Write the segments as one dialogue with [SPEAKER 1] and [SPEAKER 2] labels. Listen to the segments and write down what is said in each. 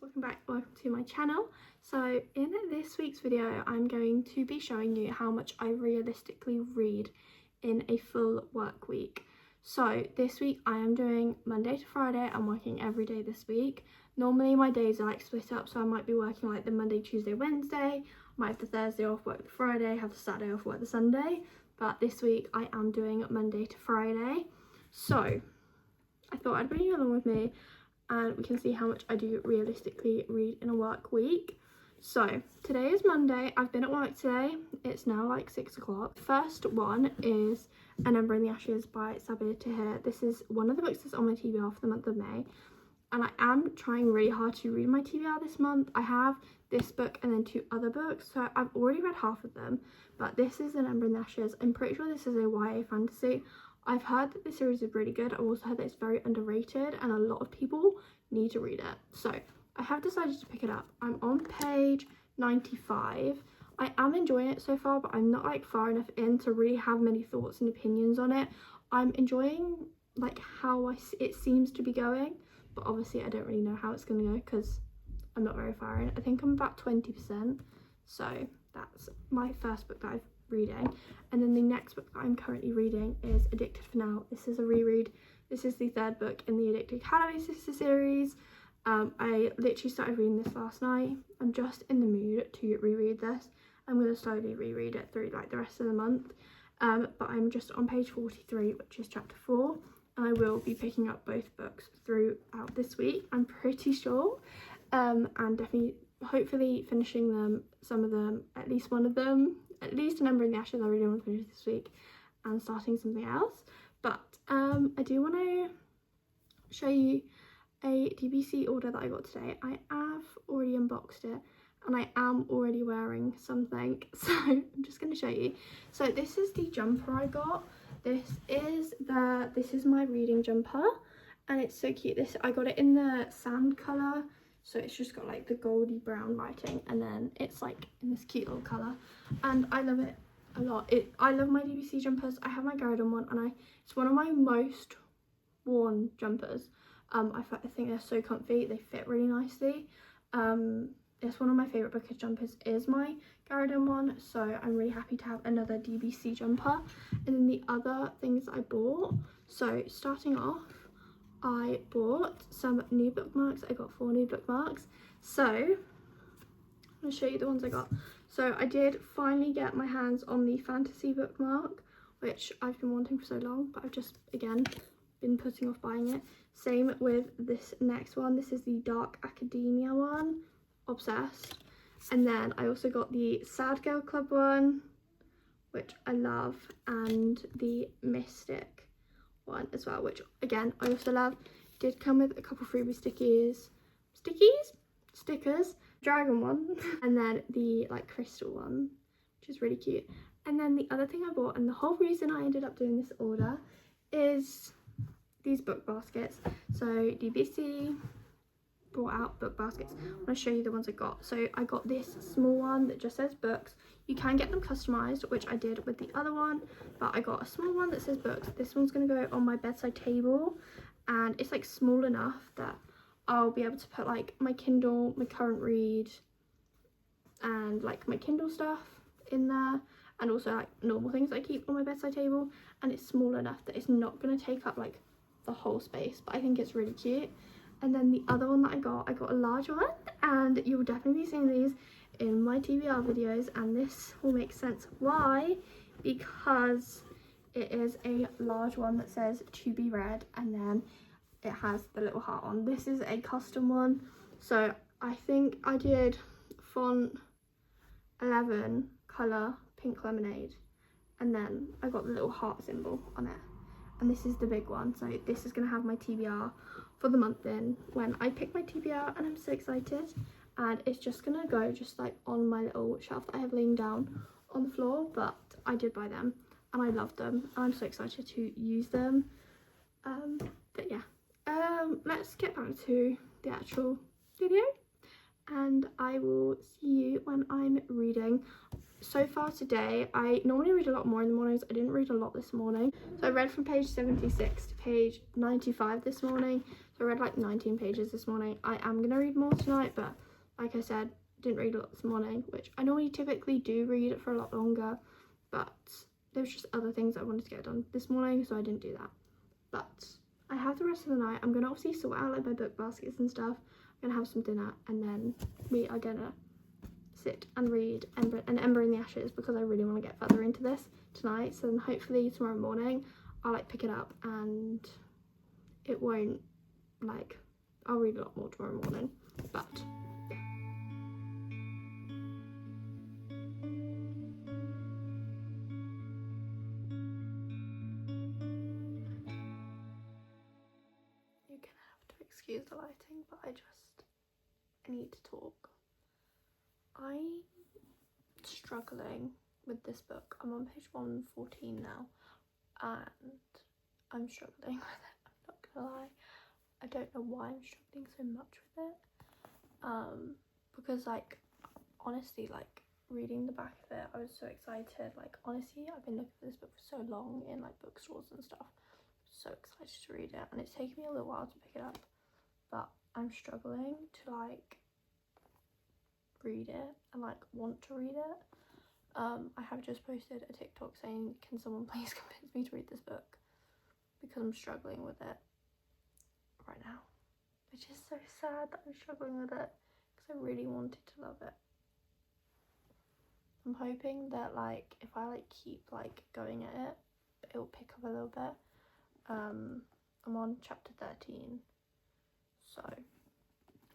[SPEAKER 1] welcome to my channel. So in this week's video I'm going to be showing you how much I realistically read in a full work week. So this week I am doing Monday to Friday. I'm working every day this week. Normally my days are like split up, so I might be working like the Monday, Tuesday, Wednesday, might have the Thursday off, work the Friday, have the Saturday off, work the Sunday, but this week I am doing Monday to Friday. So I thought I'd bring you along with me and we can see how much I do realistically read in a work week. So today is Monday. I've been at work today. It's now like 6 o'clock. First one is An Ember in the Ashes by Sabaa Tahir. This is one of the books that's on my TBR for the month of May, and I am trying really hard to read my TBR this month. I have this book and then 2 other books, so I've already read half of them, but this is An Ember in the Ashes. I'm pretty sure this is a YA fantasy. I've heard that this series is really good. I've also heard that it's very underrated and a lot of people need to read it. So I have decided to pick it up. I'm on page 95. I am enjoying it so far, but I'm not like far enough in to really have many thoughts and opinions on it. I'm enjoying like how it seems to be going, but obviously I don't really know how it's going to go because I'm not very far in. I think I'm about 20%. So that's my first book that I'm reading, and then the next book that I'm currently reading is Addicted for Now. This is a reread. This is the 3rd book in the Addicted Cannabis Sister series. I literally started reading this last night. I'm just in the mood to reread this. I'm going to slowly reread it through like the rest of the month, but I'm just on page 43, which is chapter 4, and I will be picking up both books throughout this week, I'm pretty sure, and definitely hopefully finishing them, some of them, at least one of them, at least An Ember in the Ashes I really want to finish this week, and starting something else. But I do want to show you a DBC order that I got today. I have already unboxed it and I am already wearing something, so I'm just going to show you. So this is the jumper I got. This is my reading jumper and it's so cute. I got it in the sand colour, so it's just got like the goldy brown writing, and then it's like in this cute little colour, and I love it a lot. I love my DBC jumpers. I have my Garden one, and it's one of my most worn jumpers. I think they're so comfy. They fit really nicely. It's one of my favourite Bookish jumpers is my Garden one, so I'm really happy to have another DBC jumper. And then the other things I bought, so starting off, I bought some new bookmarks. I got 4 new bookmarks. So I'm going to show you the ones I got. So I did finally get my hands on the fantasy bookmark, which I've been wanting for so long, but I've just, again, been putting off buying it. Same with this next one. This is the Dark Academia one. Obsessed. And then I also got the Sad Girl Club one, which I love, and the Mystic one as well, which again I also love. Did come with a couple freebie stickers, dragon one, and then the like crystal one, which is really cute. And then the other thing I bought, and the whole reason I ended up doing this order, is these book baskets. So DBC brought out book baskets. I'm going to show you the ones I got. So I got this small one that just says books. You can get them customized, which I did with the other one, but I got a small one that says books. This one's going to go on my bedside table, and it's like small enough that I'll be able to put like my Kindle, my current read, and like my Kindle stuff in there, and also like normal things I keep on my bedside table. And it's small enough that it's not going to take up like the whole space, but I think it's really cute. And then the other one that I got a large one, and you'll definitely be seeing these in my TBR videos, and this will make sense why, because it is a large one that says to be read, and then it has the little heart on. This is a custom one, so I think I did font 11 colour pink lemonade, and then I got the little heart symbol on it, and this is the big one. So this is going to have my TBR for the month in when I pick my TBR, and I'm so excited. And it's just going to go just like on my little shelf that I have laying down on the floor, but I did buy them and I love them. I'm so excited to use them. But yeah, let's get back to the actual video, and I will see you when I'm reading. so far today, I normally read a lot more in the mornings. I didn't read a lot this morning. So I read from page 76 to page 95 this morning. So I read like 19 pages this morning. I am going to read more tonight, but like I said, didn't read a lot this morning, which I normally typically do read for a lot longer, but there was just other things I wanted to get done this morning, so I didn't do that. But I have the rest of the night. I'm going to obviously sort out like my book baskets and stuff. I'm going to have some dinner, and then we are going to sit and read Ember in the Ashes, because I really want to get further into this tonight. So then hopefully tomorrow morning I'll like pick it up, and it won't like, I'll read a lot more tomorrow morning. But yeah. You're gonna have to excuse the lighting, but I need to talk. I'm struggling with this book. I'm on page 114 now, and I'm struggling with it. I'm not gonna lie. I don't know why I'm struggling so much with it. Because like, honestly, like reading the back of it, I was so excited. Like honestly, I've been looking for this book for so long in like bookstores and stuff. So excited to read it, and it's taken me a little while to pick it up, but I'm struggling to like read it and like want to read it. I have just posted a TikTok saying, can someone please convince me to read this book, because I'm struggling with it right now, which is so sad that I'm struggling with it, because I really wanted to love it. I'm hoping that like if I like keep like going at it, it'll pick up a little bit. I'm on chapter 13, so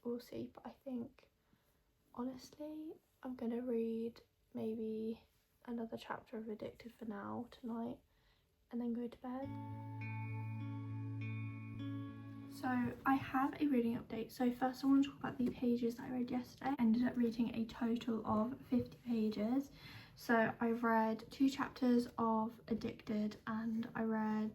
[SPEAKER 1] we'll see. But I think honestly I'm gonna read maybe another chapter of Addicted for now tonight, and then go to bed. So I have a reading update. So first I want to talk about the pages that I read yesterday. I ended up reading a total of 50 pages. So I read 2 chapters of Addicted, and I read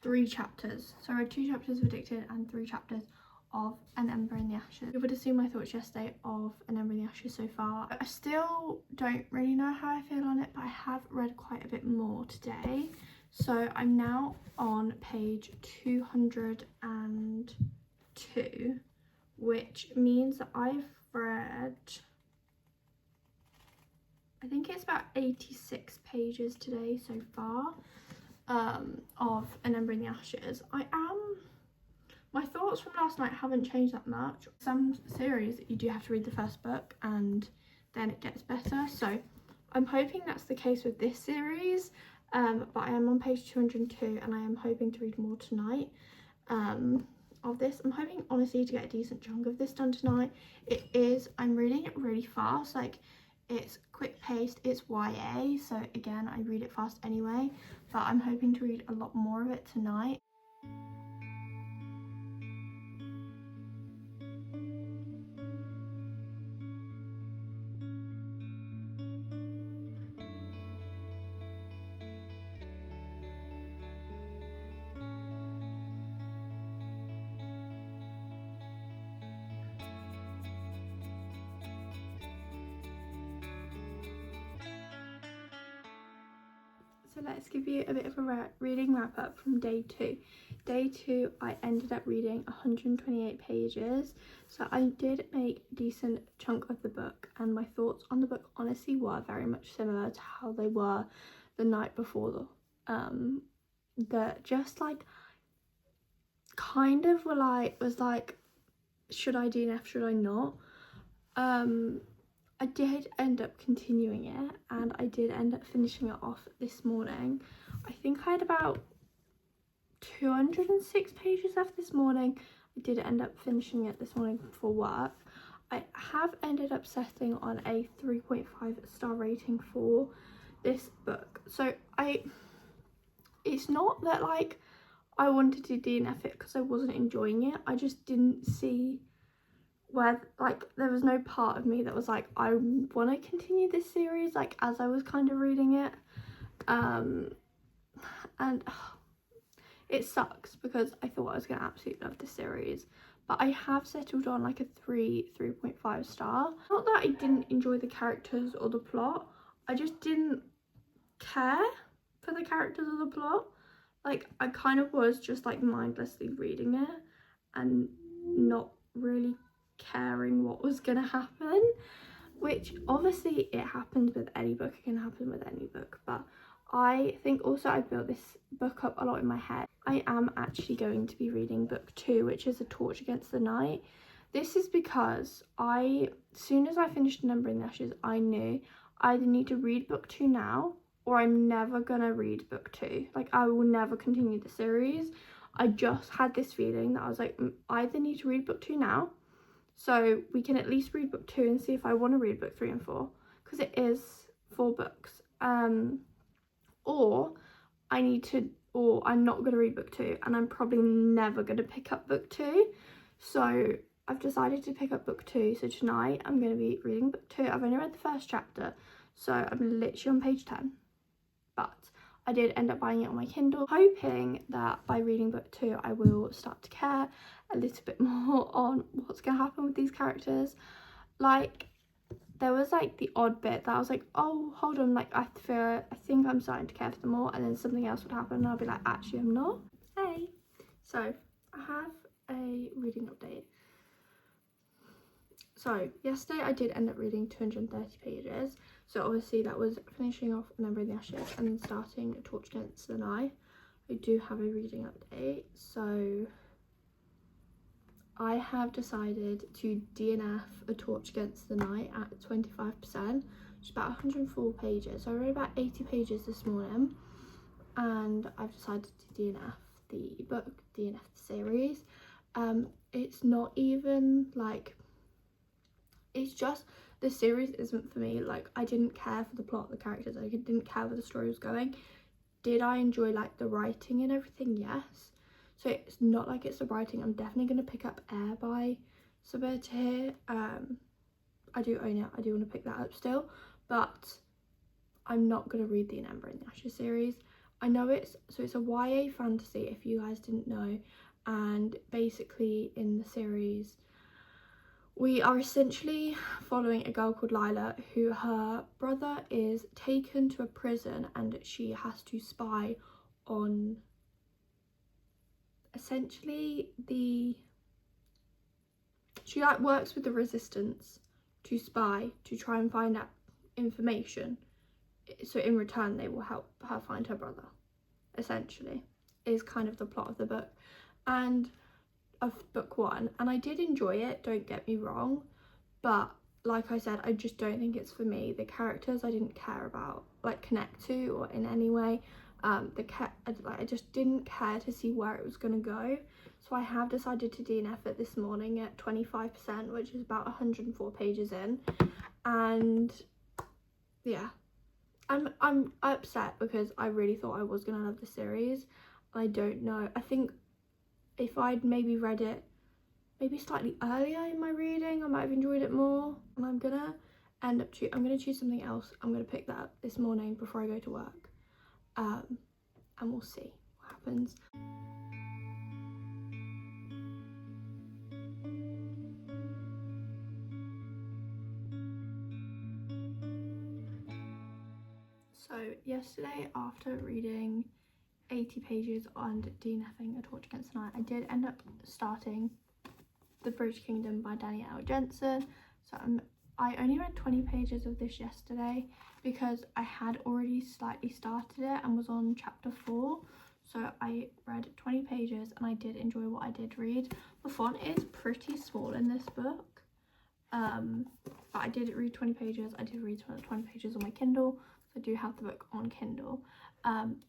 [SPEAKER 1] 3 chapters. So I read 2 chapters of Addicted and 3 chapters of An Ember in the Ashes. You would have seen my thoughts yesterday of An Ember in the Ashes so far. I still don't really know how I feel on it, but I have read quite a bit more today. So I'm now on page 202, which means that I've read, I think it's about 86 pages today so far, of An Ember in the Ashes. My thoughts from last night haven't changed that much. Some series you do have to read the first book and then it gets better, so I'm hoping that's the case with this series. But I am on page 202, and I am hoping to read more tonight of this. I'm hoping honestly to get a decent chunk of this done tonight. I'm reading it really fast, like it's quick paced, it's YA, so again I read it fast anyway, but I'm hoping to read a lot more of it tonight. So let's give you a bit of a reading wrap up from day 2. Day 2 I ended up reading 128 pages, so I did make a decent chunk of the book, and my thoughts on the book honestly were very much similar to how they were the night before. That just like kind of was like should I DNF, should I not? I did end up continuing it, and I did end up finishing it off this morning. I think I had about 206 pages left this morning. I did end up finishing it this morning for work. I have ended up setting on a 3.5 star rating for this book. So it's not that like I wanted to DNF it because I wasn't enjoying it. I just didn't see where like there was no part of me that was like I want to continue this series like as I was kind of reading it, and It sucks because I thought I was going to absolutely love this series, but I have settled on like a 3.5 star. Not that I didn't enjoy the characters or the plot, I just didn't care for the characters or the plot. Like, I kind of was just like mindlessly reading it and not really caring what was gonna happen, which obviously it happens with any book, it can happen with any book, but I think also I built this book up a lot in my head. I am actually going to be reading book 2, which is A Torch Against the Night. This is because as soon as I finished *An Ember in the Ashes, I knew I either need to read book 2 now, or I'm never gonna read book 2. Like, I will never continue the series. I just had this feeling that I was like, I either need to read book 2 now, so we can at least read book 2 and see if I want to read book 3 and 4, because it is 4 books. Or I'm not going to read book 2, and I'm probably never going to pick up book 2. So I've decided to pick up book 2. So tonight I'm going to be reading book 2. I've only read the first chapter, so I'm literally on page 10. But I did end up buying it on my Kindle, hoping that by reading book 2 I will start to care a little bit more on what's going to happen with these characters. Like, there was like the odd bit that I was like, oh, hold on, like I think I'm starting to care for them more, and then something else would happen and I'll be like, actually I'm not. Hey, so I have a reading update. So yesterday I did end up reading 230 pages, so obviously that was finishing off *An Ember in the Ashes and then starting A Torch Against the Night. I do have a reading update. So I have decided to DNF A Torch Against the Night at 25%, which is about 104 pages. So I read about 80 pages this morning, and I've decided to DNF the book, DNF the series. It's not even like, it's just, the series isn't for me. Like, I didn't care for the plot, the characters, I didn't care where the story was going. Did I enjoy like the writing and everything? Yes. So it's not like it's the writing. I'm definitely going to pick up Air by Sabaa Tahir. I do own it. I do want to pick that up still. But I'm not going to read the An Ember in the Ashes series. I know it's a YA fantasy, if you guys didn't know. And basically in the series, we are essentially following a girl called Lila, who her brother is taken to a prison and she has to spy on essentially she like works with the resistance to spy, to try and find out information, so in return they will help her find her brother, essentially, is kind of the plot of the book and of book 1. And I did enjoy it, don't get me wrong, but like I said, I just don't think it's for me. The characters I didn't care about, like connect to or in any way. I just didn't care to see where it was going to go, so I have decided to DNF it this morning at 25%, which is about 104 pages in. And yeah, I'm upset because I really thought I was going to love the series. I don't know, I think if I'd maybe read it maybe slightly earlier in my reading, I might have enjoyed it more. And I'm gonna choose something else. I'm gonna pick that up this morning before I go to work, and we'll see what happens. So yesterday, after reading 80 pages and DNFing A Torch Against the Night, I did end up starting The Bridge Kingdom by Danielle L. Jensen. So I only read 20 pages of this yesterday because I had already slightly started it and was on chapter 4. So I read 20 pages and I did enjoy what I did read. The font is pretty small in this book, but I did read 20 pages. I did read 20 pages on my Kindle, so I do have the book on Kindle.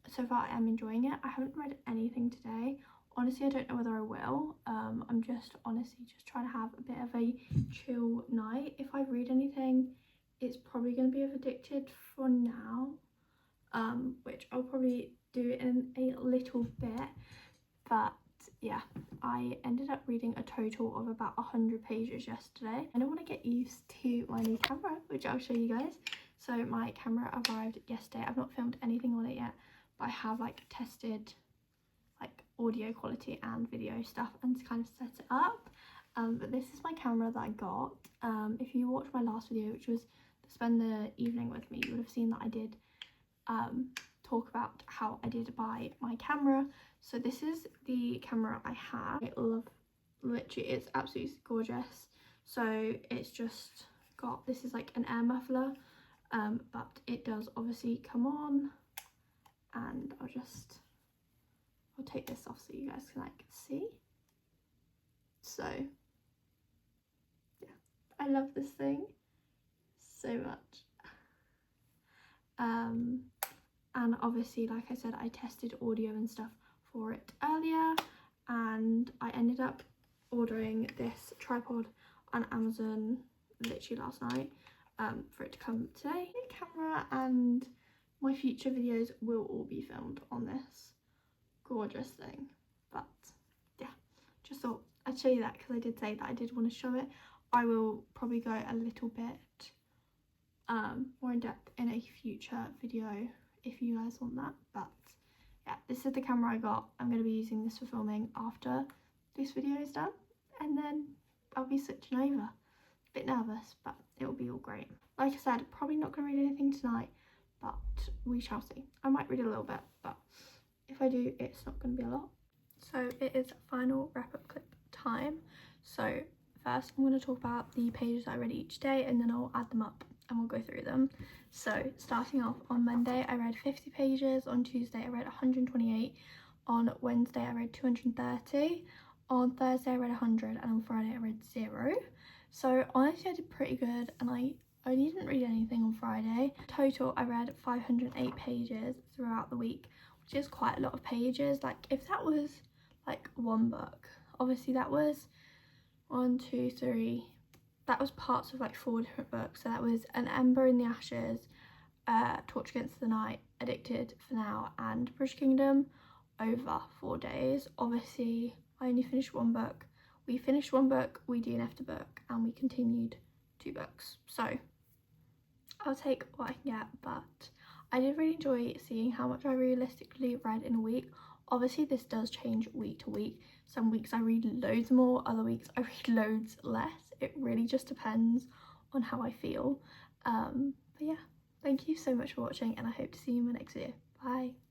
[SPEAKER 1] So far I am enjoying it. I haven't read anything today. Honestly, I don't know whether I will. I'm just honestly just trying to have a bit of a chill night. If I read anything, it's probably going to be of Addicted for now, which I'll probably do in a little bit. But yeah, I ended up reading a total of about 100 pages yesterday. And I want to get used to my new camera, which I'll show you guys. So my camera arrived yesterday. I've not filmed anything on it yet, but I have like tested like audio quality and video stuff and to kind of set it up. But this is my camera that I got. If you watched my last video, which was to spend the evening with me, you would have seen that I did talk about how I did buy my camera. So this is the camera I have. I love, literally, it's absolutely gorgeous. So it's just got, this is like an air muffler, but it does obviously come on, and I'll take this off so you guys can like see. So yeah, I love this thing so much. And obviously, like I said, I tested audio and stuff for it earlier, and I ended up ordering this tripod on Amazon literally last night, for it to come today. The camera and my future videos will all be filmed on this gorgeous thing. But yeah, just thought I'd show you that because I did say that I did want to show it. I will probably go a little bit more in depth in a future video if you guys want that. But yeah, this is the camera I got. I'm going to be using this for filming after this video is done, and then I'll be switching over. A bit nervous, but it will be all great. Like I said, probably not going to read anything tonight, but we shall see. I might read a little bit, but if I do, it's not going to be a lot. So it is final wrap-up clip time. So first I'm going to talk about the pages I read each day, and then I'll add them up and we'll go through them. So starting off, on Monday I read 50 pages, on Tuesday I read 128, on Wednesday I read 230, on Thursday I read 100, and on Friday I read 0. So honestly I did pretty good, and I only didn't read anything on Friday. Total I read 508 pages throughout the week, which is quite a lot of pages. Like if that was like one book, obviously that was 1, 2, 3, that was parts of like 4 different books. So that was An Ember in the Ashes, Torch Against the Night, Addicted for Now, and Bridge Kingdom over 4 days. Obviously I only finished one book. We finished one book, we DNF'd a book, and we continued 2 books. So I'll take what I can get, but I did really enjoy seeing how much I realistically read in a week. Obviously this does change week to week. Some weeks I read loads more, other weeks I read loads less. It really just depends on how I feel. But yeah, thank you so much for watching, and I hope to see you in my next video. Bye.